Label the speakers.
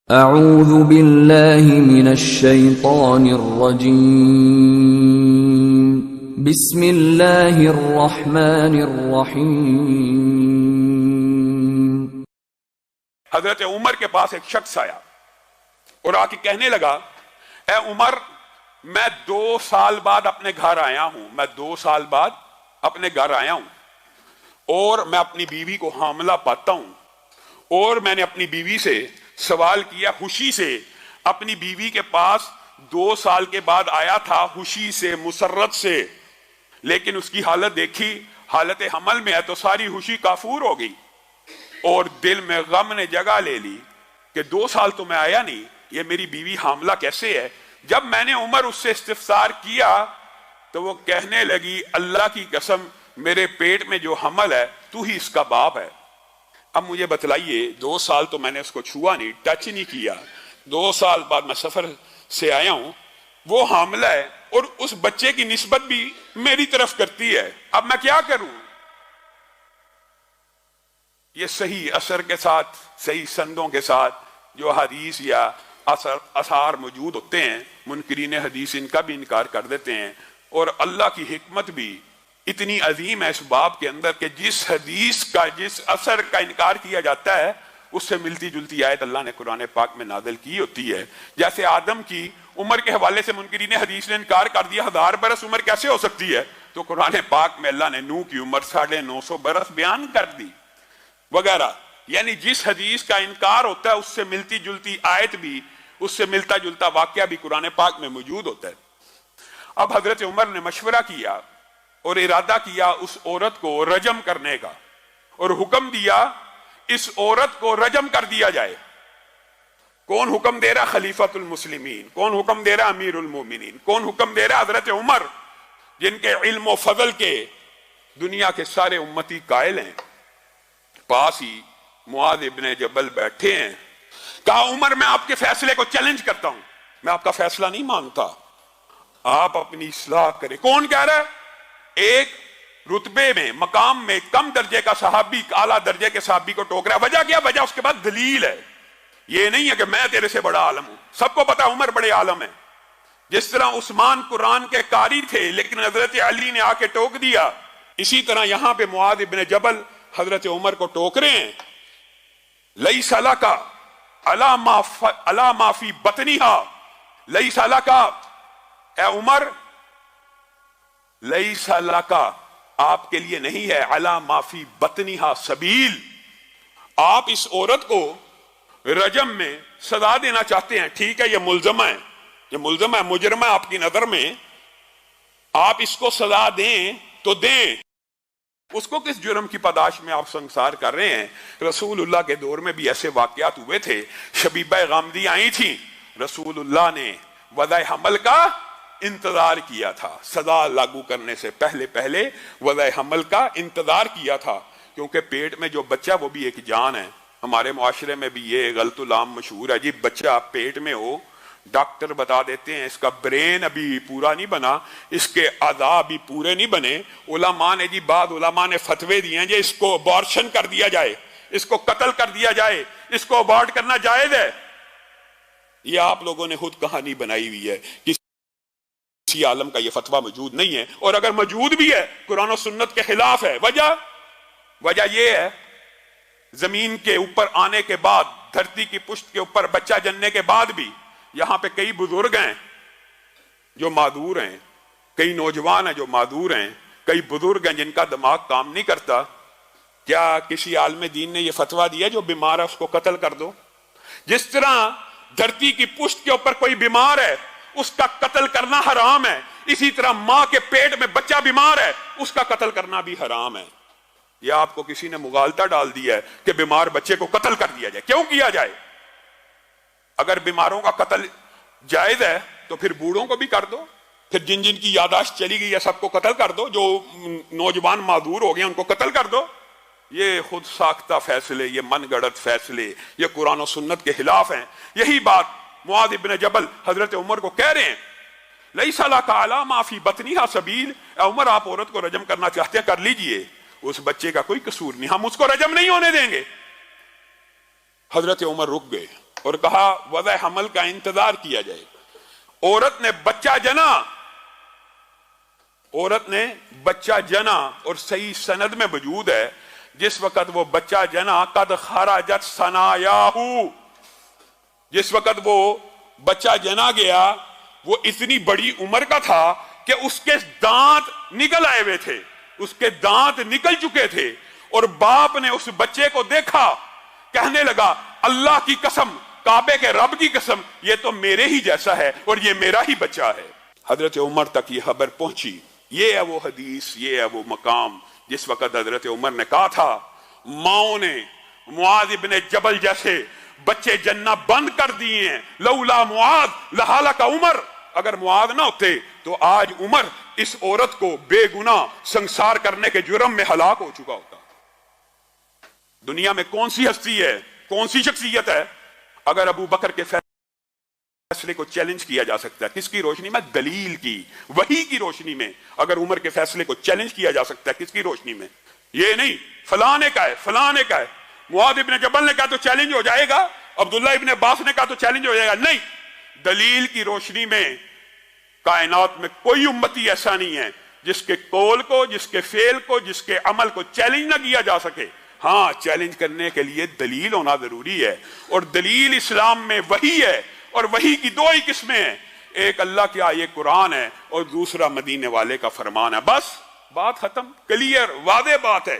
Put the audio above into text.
Speaker 1: اعوذ باللہ من الشیطان الرجیم بسم اللہ الرحمن الرحیم۔
Speaker 2: حضرت عمر کے پاس ایک شخص آیا اور آ کے کہنے لگا، اے عمر، میں 2 سال بعد اپنے گھر آیا ہوں، اور میں اپنی بیوی کو حاملہ پاتا ہوں، اور میں نے اپنی بیوی سے سوال کیا خوشی سے، اپنی بیوی کے پاس 2 سال کے بعد آیا تھا خوشی سے، مسرت سے، لیکن اس کی حالت دیکھی، حالت حمل میں ہے تو ساری خوشی کافور ہو گئی، اور دل میں غم نے جگہ لے لی کہ 2 سال تو میں آیا نہیں، یہ میری بیوی حاملہ کیسے ہے؟ جب میں نے عمر اس سے استفسار کیا تو وہ کہنے لگی، اللہ کی قسم میرے پیٹ میں جو حمل ہے تو ہی اس کا باپ ہے۔ اب مجھے بتلائیے، 2 سال تو میں نے اس کو چھوا نہیں، ٹچ نہیں کیا، 2 سال بعد میں سفر سے آیا ہوں، وہ حاملہ ہے اور اس بچے کی نسبت بھی میری طرف کرتی ہے، اب میں کیا کروں؟ یہ صحیح اثر کے ساتھ، صحیح سندوں کے ساتھ جو حدیث یا اثار موجود ہوتے ہیں، منکرین حدیث ان کا بھی انکار کر دیتے ہیں، اور اللہ کی حکمت بھی اتنی عظیم ہے اس باب کے اندر کہ جس حدیث کا، جس اثر کا انکار کیا جاتا ہے اس سے ملتی جلتی آیت اللہ نے قرآن پاک میں نازل کی ہوتی ہے۔ جیسے آدم کی عمر کے حوالے سے منکرین حدیث نے انکار کر دیا، 1000 برس عمر کیسے ہو سکتی ہے؟ تو قرآن پاک میں اللہ نے نوح کی عمر 950 برس بیان کر دی وغیرہ۔ یعنی جس حدیث کا انکار ہوتا ہے اس سے ملتی جلتی آیت بھی، اس سے ملتا جلتا واقعہ بھی قرآن پاک میں موجود ہوتا ہے۔ اب حضرت عمر نے مشورہ کیا اور ارادہ کیا اس عورت کو رجم کرنے کا، اور حکم دیا اس عورت کو رجم کر دیا جائے۔ کون حکم دے رہا؟ خلیفۃ المسلمین۔ کون حکم دے رہا؟ امیر المومنین۔ کون حکم دے رہا؟ حضرت عمر، جن کے علم و فضل کے دنیا کے سارے امتی قائل ہیں۔ پاس ہی معاذ ابن جبل بیٹھے ہیں، کہا عمر میں آپ کے فیصلے کو چیلنج کرتا ہوں، میں آپ کا فیصلہ نہیں مانتا، آپ اپنی اصلاح کریں۔ کون کہہ رہا ہے؟ ایک رتبے میں، مقام میں کم درجے کا صحابی اعلیٰ درجے کے صحابی کو ٹوک رہا ہے۔ وجہ کیا؟ وجہ اس کے بعد دلیل ہے۔ یہ نہیں ہے کہ میں تیرے سے بڑا عالم ہوں، سب کو پتا عمر بڑے عالم ہیں۔ جس طرح عثمان قرآن کے قاری تھے لیکن حضرت علی نے آ کے ٹوک دیا، اسی طرح یہاں پہ معاذ ابن جبل حضرت عمر کو ٹوک رہے ہیں۔ لیس لک علی ما فی بطنہا، لیس لک، اے عمر، لیس لک، آپ کے لیے نہیں ہے، علی ما فی بطنہا سبیل، آپ اس عورت کو رجم میں سزا دینا چاہتے ہیں، ٹھیک ہے، یہ ملزمہ ہے، مجرمہ آپ کی نظر میں، آپ اس کو سزا دیں تو دیں۔ اس کو کس جرم کی پاداش میں آپ سنسار کر رہے ہیں؟ رسول اللہ کے دور میں بھی ایسے واقعات ہوئے تھے، شبیبہ غامدی آئی تھیں، رسول اللہ نے وضع حمل کا انتظار کیا تھا، سزا لاگو کرنے سے پہلے وضع حمل کا انتظار کیا تھا، کیونکہ پیٹ میں جو بچہ وہ بھی ایک جان ہے۔ ہمارے معاشرے میں بھی یہ غلط العام مشہور ہے، جی بچہ پیٹ میں ہو، ڈاکٹر بتا دیتے ہیں اس کا برین ابھی پورا نہیں بنا، اس کے اعضاء بھی پورے نہیں بنے، علماء نے جی بعض علماء نے فتوے دیے ہیں جی اس کو ابارشن کر دیا جائے، اس کو قتل کر دیا جائے، اس کو ابارٹ کرنا جائز ہے۔ یہ آپ لوگوں نے خود کہانی بنائی ہوئی ہے، کسی عالم کا یہ فتویٰ موجود نہیں ہے، اور اگر موجود بھی ہے قرآن و سنت کے خلاف ہے۔ وجہ یہ ہے، زمین کے اوپر آنے کے بعد، دھرتی کی پشت کے اوپر بچہ جننے کے بعد بھی یہاں پہ کئی بزرگ ہیں جو معذور ہیں، کئی نوجوان ہیں جو معذور ہیں، کئی بزرگ ہیں جن کا دماغ کام نہیں کرتا۔ کیا کسی عالم دین نے یہ فتویٰ دیا جو بیمار ہے اس کو قتل کر دو؟ جس طرح دھرتی کی پشت کے اوپر کوئی بیمار ہے اس کا قتل کرنا حرام ہے، اسی طرح ماں کے پیٹ میں بچہ بیمار ہے اس کا قتل کرنا بھی حرام ہے۔ یہ آپ کو کسی نے مغالطہ ڈال دیا ہے کہ بیمار بچے کو قتل کر دیا جائے۔ کیوں کیا جائے؟ اگر بیماروں کا قتل جائز ہے تو پھر بوڑھوں کو بھی کر دو، پھر جن کی یاداشت چلی گئی ہے سب کو قتل کر دو، جو نوجوان معذور ہو گئے ان کو قتل کر دو۔ یہ خود ساختہ فیصلے، یہ من گڑت فیصلے، یہ قرآن و سنت کے خلاف ہیں۔ یہی بات معاذ ابن جبل حضرت عمر کو کہہ رہے ہیں، لیس لک علی ما فی بطنہا سبیل، اے عمر آپ عورت کو رجم کرنا چاہتے ہیں کر لیجئے، اس بچے کا کوئی قصور نہیں، ہم اس کو رجم نہیں ہونے دیں گے۔ حضرت عمر رک گئے، اور کہا وضع حمل کا انتظار کیا جائے. عورت نے بچہ جنا، عورت نے بچہ جنا، اور صحیح سند میں موجود ہے جس وقت وہ بچہ جنا قد خرجت ثنایاہو، جس وقت وہ بچہ جنا گیا وہ اتنی بڑی عمر کا تھا کہ اس کے دانت نکل آئے ہوئے تھے، اس کے دانت نکل چکے تھے. اور باپ نے اس بچے کو دیکھا، کہنے لگا اللہ کی قسم، کعبے کے رب کی قسم، یہ تو میرے ہی جیسا ہے اور یہ میرا ہی بچہ ہے. حضرت عمر تک یہ خبر پہنچی. یہ ہے وہ حدیث، یہ ہے وہ مقام جس وقت حضرت عمر نے کہا تھا ماؤں نے معاذ ابن جبل جیسے بچے جننا بند کر دیے ہیں، لولا معاذ لہلک عمر، اگر معاذ نہ ہوتے تو آج عمر اس عورت کو بے گناہ سنسار کرنے کے جرم میں ہلاک ہو چکا ہوتا. دنیا میں کون سی ہستی ہے، کون سی شخصیت ہے اگر ابو بکر کے فیصلے کو چیلنج کیا جا سکتا ہے؟ کس کی روشنی میں؟ دلیل کی، وحی کی روشنی میں. اگر عمر کے فیصلے کو چیلنج کیا جا سکتا ہے کس کی روشنی میں؟ یہ نہیں فلاں نے کہا ہے، فلاں نے کہا ہے. معاذ ابن جبل نے کہا تو چیلنج ہو جائے گا، عبداللہ ابن عباس نے کہا تو چیلنج ہو جائے گا. نہیں، دلیل کی روشنی میں کائنات میں کوئی امتی ایسا نہیں ہے جس کے قول کو، جس کے فعل کو، جس کے عمل کو چیلنج نہ کیا جا سکے. ہاں، چیلنج کرنے کے لیے دلیل ہونا ضروری ہے، اور دلیل اسلام میں وحی ہے، اور وحی کی دو ہی قسمیں ہیں، ایک اللہ کی آیت قرآن ہے اور دوسرا مدینے والے کا فرمان ہے. بس بات ختم، کلیئر، واضح بات ہے.